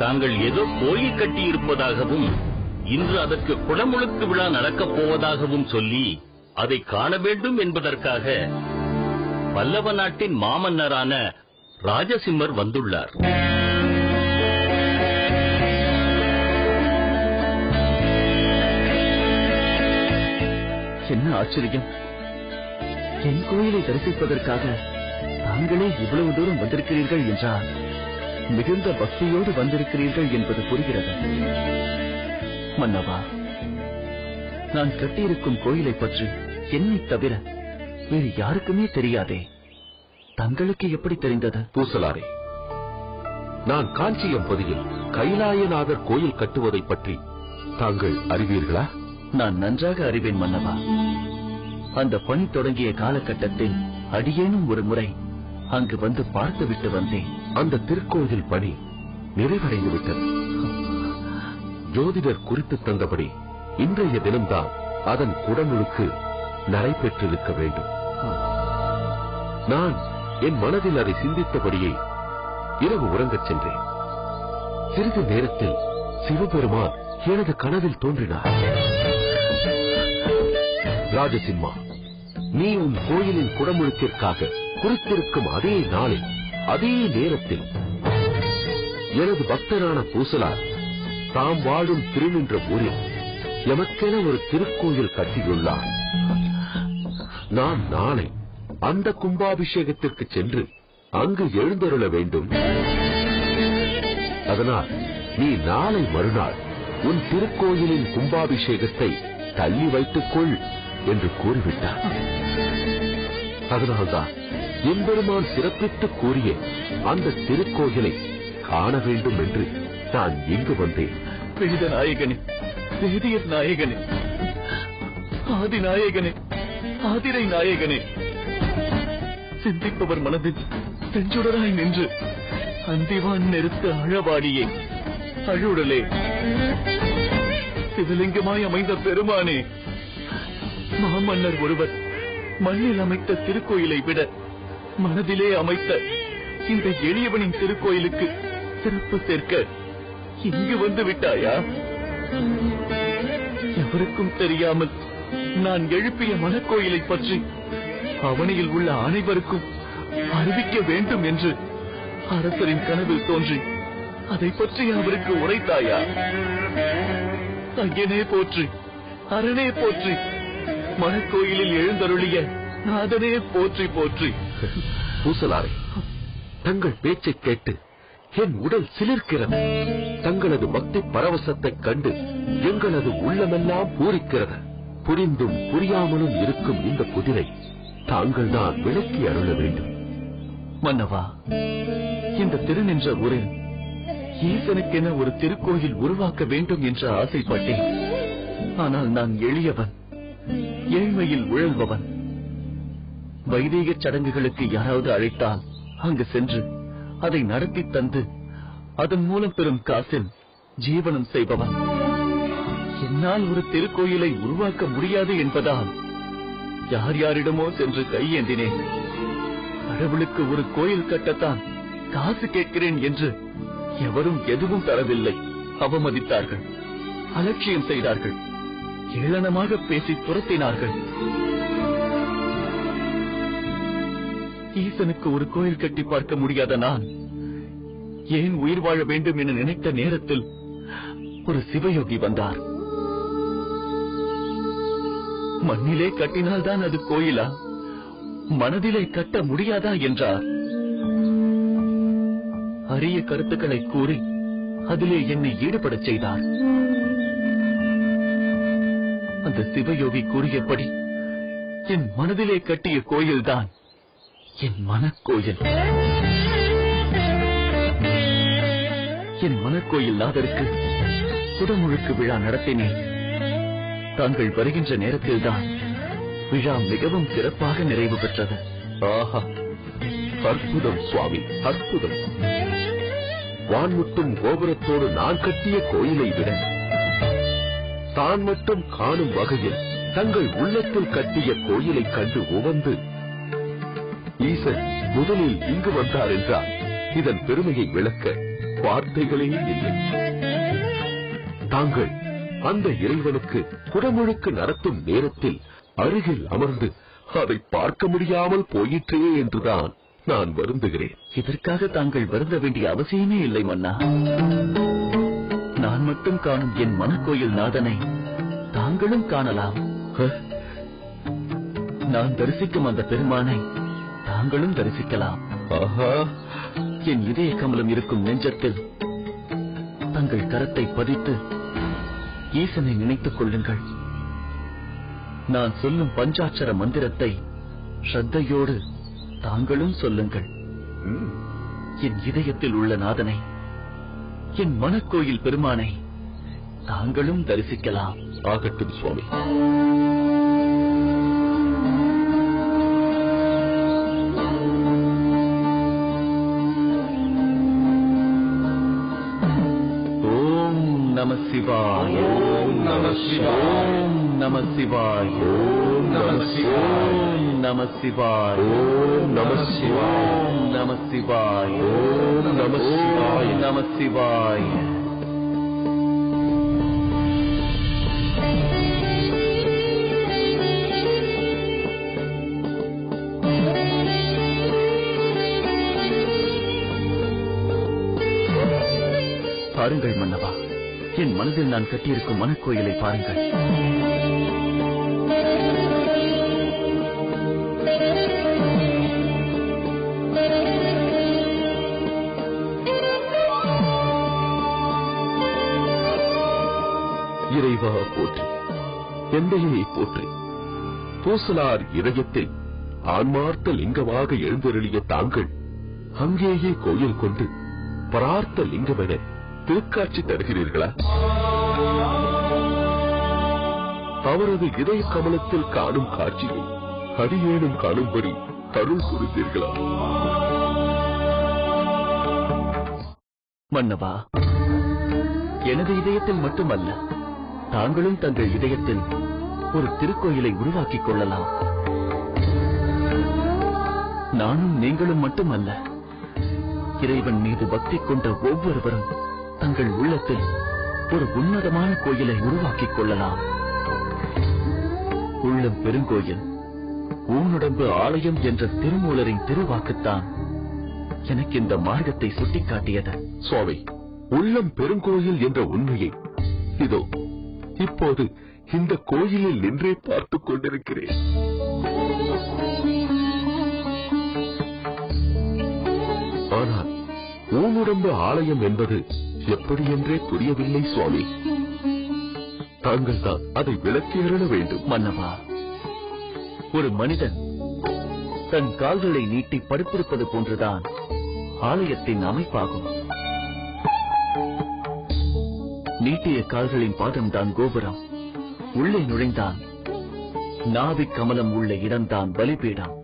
தாங்கள் ஏதோ கோயில் கட்டியிருப்பதாகவும் இன்று அதற்கு குடமுழுக்கு விழா நடக்கப் போவதாகவும் சொல்லி அதை காண வேண்டும் என்பதற்காக பல்லவ நாட்டின் மாமன்னரான ராஜசிம்மர் வந்துள்ளார். என்ன ஆச்சரியம்! என் கோயிலை தரிசிப்பதற்காக தாங்களே இவ்வளவு தூரம் வந்திருக்கிறீர்கள் என்றால் மிகுந்த பக்தியோடு வந்திருக்கிறீர்கள் என்பது புரிகிறது. மன்னவா, நான் கட்டியிருக்கும் கோயிலை பற்றி என்னை தவிர வேறு யாருக்குமே தெரியாதே. தங்களுக்கு எப்படி தெரிந்தது? பூசலாரே, நான் காஞ்சியம்பதியில் கைலாயநாதர் கோயில் கட்டுவதை பற்றி தாங்கள் அறிவீர்களா? நான் நன்றாக அறிவேன் மன்னவா. அந்த பணி தொடங்கிய காலகட்டத்தில் அடியேனும் ஒரு முறை அங்கு வந்து பார்த்துவிட்டு வந்தேன். அந்த திருக்கோயில் பணி நிறைவடைந்து விட்டது. ஜோதிடர் குறித்து தந்தபடி இன்றைய தினம்தான் அதன் குடமுழுக்கு நடைபெற்றிருக்க வேண்டும். நான் என் மனதில் அதை சிந்தித்தபடியே இரவு உறங்கச் சென்றேன். சிறிது நேரத்தில் சிவபெருமான் எனது கனவில் தோன்றினார். ராஜசிம்மா, நீ உன் கோயிலின் குடமுழுக்கிற்காக குறித்திருக்கும் அதே நாளில் அதே நேரத்தில் எனது பக்தரான பூசலார் தாம் வாழும் திருநின்ற ஊரில் எமக்கென ஒரு திருக்கோயில் கட்டியுள்ளார். நான் நாளை அந்த கும்பாபிஷேகத்திற்கு சென்று அங்கு எழுந்தருள வேண்டும். அதனால் நீ நாளை மறுநாள் உன் திருக்கோயிலின் கும்பாபிஷேகத்தை தள்ளி வைத்துக் கொள் என்று கூறிவிட்டார். அதனால்தான் எம்பெருமான் சிறப்பித்து கூறிய அந்த திருக்கோயிலை காண வேண்டும் என்று நான் இங்கு வந்தேன். வேத நாயகனே, வேதியர் நாயகனே, ஆதி நாயகனே, ஆதிரை நாயகனே, சிந்திப்பவர் மனதில் செஞ்சுடராய் நின்று அந்திவான் நிறுத்த அழவாடியே, அழுடலே, சிவலிங்கமாய் அமைந்த பெருமானே, மாமன்னர் ஒருவர் மண்ணில் அமைத்த திருக்கோயிலை விட மனதிலே அமைத்த இந்த எளியவனின் திருக்கோயிலுக்கு சிறப்பு சேர்க்க இங்கு வந்து விட்டாயா? எவருக்கும் தெரியாமல் நான் எழுப்பிய மனக்கோயிலை பற்றி அவனியில் உள்ள அனைவருக்கும் அறிவிக்க வேண்டும் என்று அரசரின் கனவில் தோன்றி அதை பற்றி அவருக்கு உரைத்தாயா? ஐயனே போற்றி, அரணே போற்றி, மனக்கோயிலில் எழுந்தருளிய நாதனே போற்றி போற்றி. பூசலாரே, தங்கள் பேச்சைக் கேட்டு என் உடல் சிலிர்க்கிறது. தங்களது பக்தி பரவசத்தைக் கண்டு எங்களது உள்ளமெல்லாம் பூரிக்கிறது. புரிந்தும் புரியாமலும் இருக்கும் இந்த புதிரை தாங்கள் தான் விளக்கி அருள வேண்டும். மன்னவா, இந்த திருநின்ற ஊரில் ஈசனுக்கென ஒரு திருக்கோயில் உருவாக்க வேண்டும் என்று ஆசைப்பட்டேன். ஆனால் நான் எளியவன், ஏழ்மையில் உழல்பவன். வைதீக சடங்குகளுக்கு யாராவது அழைத்தால் அங்கு சென்று அதை நடத்தி தந்து அதன் மூலம் பெறும் காசில் ஜீவனம் செய்பவன். என்னால் ஒரு திருக்கோயிலை உருவாக்க முடியாது என்பதால் யார் யாரிடமோ சென்று கையேந்தினேன். கடவுளுக்கு ஒரு கோயில் கட்டத்தான் காசு கேட்கிறேன் என்று எவரும் எதுவும் தரவில்லை. அவமதித்தார்கள், அலட்சியம் செய்தார்கள், ஏளனமாக பேசி துரத்தினார்கள். ஈசனுக்கு ஒரு கோயில் கட்டி பார்க்க முடியாத நான் ஏன் உயிர் வாழ வேண்டும் என நினைத்த நேரத்தில் ஒரு சிவயோகி வந்தார். மண்ணிலே கட்டினால்தான் அது கோயிலா, மனதிலே கட்ட முடியாதா என்றார். அரிய கருத்துக்களை கூறி அதிலே என்னை ஈடுபடச் செய்தார். அந்த சிவயோகி கூறியபடி என் மனதிலே கட்டிய கோயில்தான் என் மனக்கோயில். என் மனக்கோயில் நாதருக்கு குடமுழுக்கு விழா நடத்தினேன். தாங்கள் வருகின்ற நேரத்தில்தான் விழா மிகவும் சிறப்பாக நிறைவு பெற்றது. ஆஹா, அற்புதம் சுவாமி, அற்புதம். வான்முட்டும் கோபுரத்தோடு நான் கட்டிய கோயிலை விட தான் மட்டும் காணும் வகையில் தங்கள் உள்ளத்தில் கட்டிய கோயிலை கண்டு உவந்து ஈசன் முதலில் இங்கு வந்தார் என்றால் இதன் பெருமையை விளக்க வார்த்தைகளே இல்லை. தாங்கள் அந்த இறைவனுக்கு குடமுழுக்கு நடத்தும் நேரத்தில் அருகில் அமர்ந்து அதை பார்க்க முடியாமல் போயிற்றே என்றுதான் நான் வருந்துகிறேன். இதற்காக தாங்கள் வருந்த வேண்டிய அவசியமே இல்லை மன்னா. நான் மட்டும் காணும் என் மனக்கோயில் நாதனை தாங்களும் காணலாம். நான் தரிசிக்கும் அந்த பெருமானை தாங்களும் தரிசிக்கலாம். ஆஹா, என் இதய கமலம் இருக்கும் நெஞ்சத்தில் தங்கள் கரத்தை பதித்து ஈசனை நினைத்துக் கொள்ளுங்கள். நான் சொல்லும் பஞ்சாட்சர மந்திரத்தை ஸ்ரத்தையோடு தாங்களும் சொல்லுங்கள். என் இதயத்தில் உள்ள நாதனை, என் மனக்கோயில் பெருமானை தாங்களும் தரிசிக்கலாம். ஆகட்டும் சுவாமி. ஓம் நம சிவாய. ஓம் நம சிவாய. ஓம் நம சிவாய. ஓம் நம சிவாய. ஓம் நம சிவாய. ஓம் நம சிவாய. ஓம் நம சிவாய. ஓம் நம சிவாய. ஓம் நம சிவாய. பாருங்கள் மன்னவா, என் மனதில் நான் கட்டியிருக்கும் மனக்கோயிலை பாருங்கள். இறைவா போற்றி, எந்தையை போற்றி. பூசலார் இதயத்தில் ஆன்மார்த்த லிங்கமாக எழுந்தருளிய தாங்கள் அங்கேயே கோயில் கொண்டு பரார்த்த லிங்கமென திருக்காட்சி தருகிறீர்களா? அவரது இதய கமலத்தில் காணும் காட்சியை அடியேனும் காணும்படி அருள் புரிந்தீர்களா? மன்னவா, எனது இதயத்தில் மட்டுமல்ல, தாங்களும் தங்கள் இதயத்தில் ஒரு திருக்கோயிலை உருவாக்கிக் கொள்ளலாம். நானும் நீங்களும் மட்டுமல்ல, இறைவன் மீது பக்தி கொண்ட ஒவ்வொருவரும் தங்கள் உள்ளத்தில் ஒரு உன்னதமான கோயிலை உருவாக்கிக் கொள்ளலாம். உள்ளம் பெருங்கோயில், ஊனுடம்பு ஆலயம் என்ற திருமூலரின் திருவாக்குத்தான் எனக்கு இந்த மார்க்கத்தை சுட்டிக்காட்டியது. சுவாமி, உள்ளம் பெருங்கோயில் என்ற உண்மையை இதோ இப்போது இந்த கோயிலில் நின்றே பார்த்துக் கொண்டிருக்கிறேன். ஆனால் ஊனுடம்பு ஆலயம் என்பது எப்படி என்றே புரியவில்லை சுவாமி. தாங்கள் தான் அதை விளக்கி அருள வேண்டும். மன்னவா, ஒரு மனிதன் தன் கால்களை நீட்டி படுத்திருப்பது போன்றுதான் ஆலயத்தின் அமைப்பாகும். நீட்டிய கால்களின் பாதம்தான் கோபுரம். உள்ளே நுழைந்தான் நாவிக் கமலம் உள்ள இடம்தான் பலிபீடம்.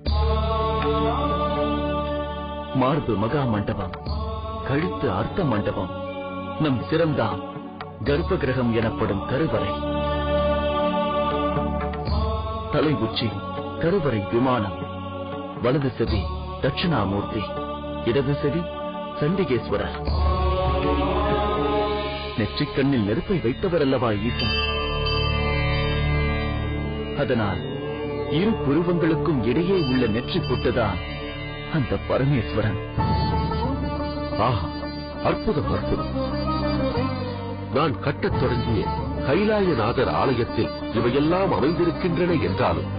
மார்பு மகா மண்டபம், கழுத்து அர்த்த மண்டபம், நம் சிரம்தான் கர்ப்ப கிரகம் எனப்படும் கருவறை. தலை உச்சி கருவறை விமானம், வலது செவி தட்சிணாமூர்த்தி, இடது செவி சண்டிகேஸ்வரர். நெற்றிக்கண்ணில் நெருப்பை வைத்தவர் அல்லவா ஈசன்? அதனால் இரு புருவங்களுக்கும் இடையே உள்ள நெற்றி பொட்டுதான் அந்த பரமேஸ்வரன். அற்புதம், அற்புதம். நான் கட்டத் தொடங்கிய கைலாயநாதர் ஆலயத்தில் இவையெல்லாம் அமைந்திருக்கின்றன என்றாலும்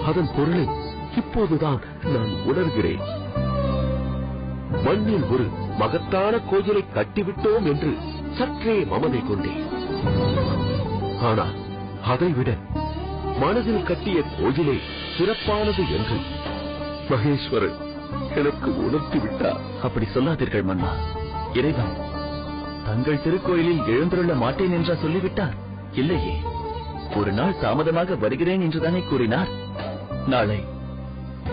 அதன் பொருளை இப்போதுதான் நான் உணர்கிறேன். மண்ணில் ஒரு மகத்தான கோயிலை கட்டிவிட்டோம் என்று சற்றே மமதை கொண்டேன். ஆனால் அதைவிட மனதில் கட்டிய கோயிலே சிறப்பானது என்று மகேஸ்வரன் எனக்கு உணர்த்திவிட்டார். அப்படி சொல்லாதீர்கள் மன்னா. இறைவன் தங்கள் திருக்கோயிலில் எழுந்தருள மாட்டேன் என்றா சொல்லிவிட்டார்? இல்லையே, ஒரு நாள் தாமதமாக வருகிறேன் என்றுதானே கூறினார். நாளை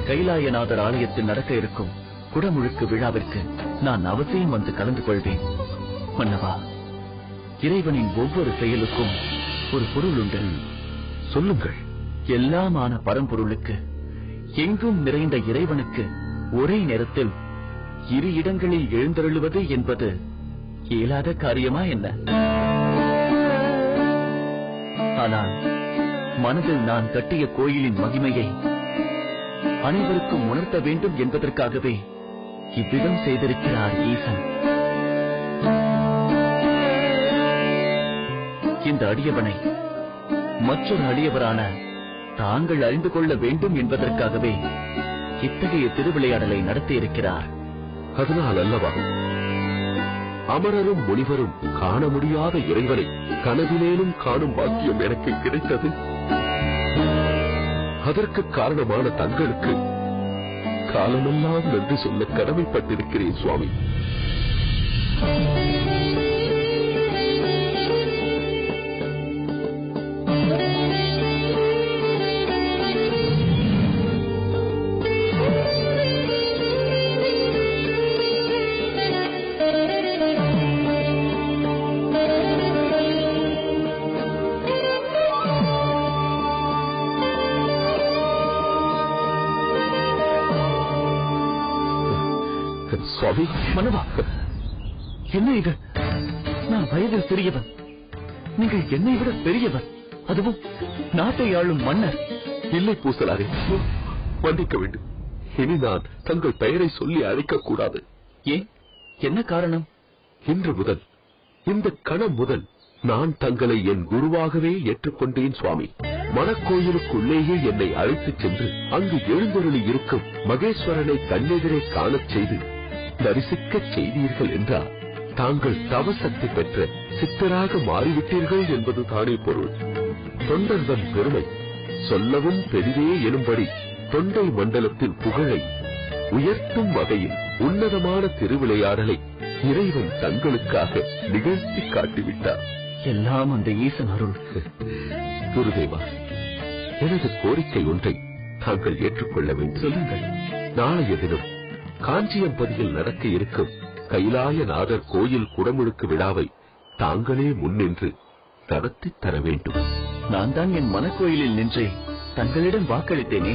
கைலாயநாதர் ஆலயத்தில் நடக்க இருக்கும் குடமுழுக்கு விழாவிற்கு நான் அவசியம் வந்து கலந்து கொள்வேன். மன்னவா, இறைவனின் ஒவ்வொரு செயலுக்கும் ஒரு பொருள் உண்டு. சொல்லுங்கள். எல்லாமான பரம்பொருளுக்கு, எங்கும் நிறைந்த இறைவனுக்கு ஒரே நேரத்தில் இரு இடங்களில் எழுந்தருளுவது என்பது இயலாத காரியமா என்ன? ஆனால் மனதில் நான் கட்டிய கோயிலின் மகிமையை அனைவருக்கும் உணர்த்த வேண்டும் என்பதற்காகவே இவ்விதம் செய்திருக்கிறார் ஈசன். இந்த அடியவனை மற்றொரு அடியவரான தாங்கள் அறிந்து கொள்ள வேண்டும் என்பதற்காகவே இத்தகைய திருவிளையாடலை நடத்தியிருக்கிறார். அதனால் அல்லவா அமரரும் முனிவரும் காண முடியாத இறைவனை கனவிலேனும் காணும் பாக்கியம் எனக்கு கிடைத்தது. அதற்கு காரணமான தங்களுக்கு காலமெல்லாம் நன்றி சொல்ல கடமைப்பட்டிருக்கிறேன் சுவாமி. சுவாமி, மன்னவா, என்ன இது? நான் வயதில் சிறியவன், நீங்கள் என்னை விட பெரியவர், அதுவும் நாட்டை ஆளும் மன்னர். இல்லை பூசலாரே, மன்னிக்க வேண்டும். இனி நான் தங்கள் பெயரை சொல்லி அழைக்க கூடாது. ஏன்? என்ன காரணம்? இன்று முதல், இந்த கணம் முதல் நான் தங்களை என் குருவாகவே ஏற்றுக்கொண்டேன் சுவாமி. மணக்கோயிலுக்குள்ளேயே என்னை அழைத்துச் சென்று அங்கு எழுந்தருளி இருக்கும் மகேஸ்வரனை கண்ணெதிரே காணச் செய்து தரிசிக்கச் செய்தீர்கள் என்றால் தாங்கள் தவசக்தி பெற்ற சித்தராக மாறிவிட்டீர்கள் என்பது தானே பொருள். தொண்டர்தன் பெருமை சொல்லவும் பெரிதே எனும்படி தொண்டை மண்டலத்தின் புகழை உயர்த்தும் வகையில் உன்னதமான திருவிளையாடலை இறைவன் தங்களுக்காக நிகழ்த்தி காட்டிவிட்டார். எல்லாம் அந்த ஈசன் அருள். குருதேவா, எனது கோரிக்கை ஒன்றை தாங்கள் ஏற்றுக்கொள்ள வேண்டும். சொல்லுங்கள். நாளைய தினம் காஞ்சியம்பதியில் நடக்க இருக்கும் கைலாயநாதர் கோயில் குடமுழுக்கு விழாவை தாங்களே முன்னின்று நடத்தி தர வேண்டும். நான் தான் என் மனக்கோயிலில் நின்றே தங்களிடம் வாக்களித்தேனே,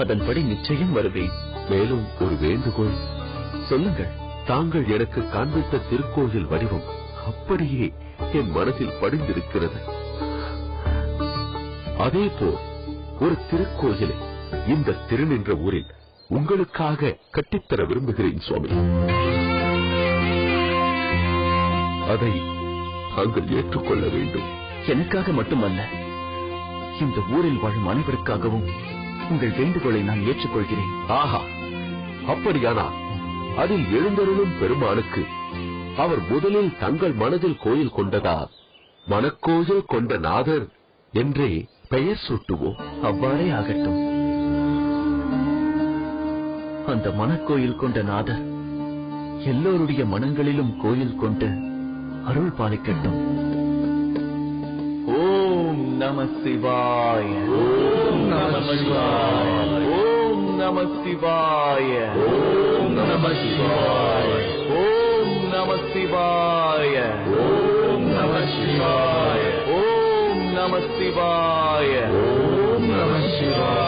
அதன்படி நிச்சயம் வருவேன். மேலும் ஒரு வேண்டுகோள். சொல்லுங்கள். தாங்கள் எனக்கு காண்பித்த திருக்கோயில் வடிவம் அப்படியே என் மனதில் படிந்திருக்கிறது. அதேபோல் ஒரு திருக்கோயிலை இந்த திருநின்ற ஊரில் உங்களுக்காக கட்டித்தர விரும்புகிறேன் சுவாமி. அதை தாங்கள் ஏற்றுக்கொள்ள வேண்டும். எனக்காக மட்டுமல்ல, இந்த ஊரில் வாழும் அனைவருக்காகவும் உங்கள் வேண்டுகோளை நான் ஏற்றுக்கொள்கிறேன். ஆஹா, அப்படியானால் அதில் எழுந்தருளும் பெருமானுக்கு அவர் முதலில் தங்கள் மனதில் கோயில் கொண்டதால் மனக்கோயில் கொண்ட நாதர் என்றே பெயர் சூட்டுவோம். அவ்வாறே ஆகட்டும். அந்த மனக்கோயில் கொண்ட நாதர் எல்லோருடைய மனங்களிலும் கோயில் கொண்டு அருள் பாலிக்கட்டும். ஓம் நம சிவாய. ஓம் நம சிவாய. ஓம் நம சிவாய. ஓம் நம சிவாய. ஓம் நம சிவாய. ஓம் நம சிவாய. ஓம் நம சிவாய. ஓம் நம சிவாய.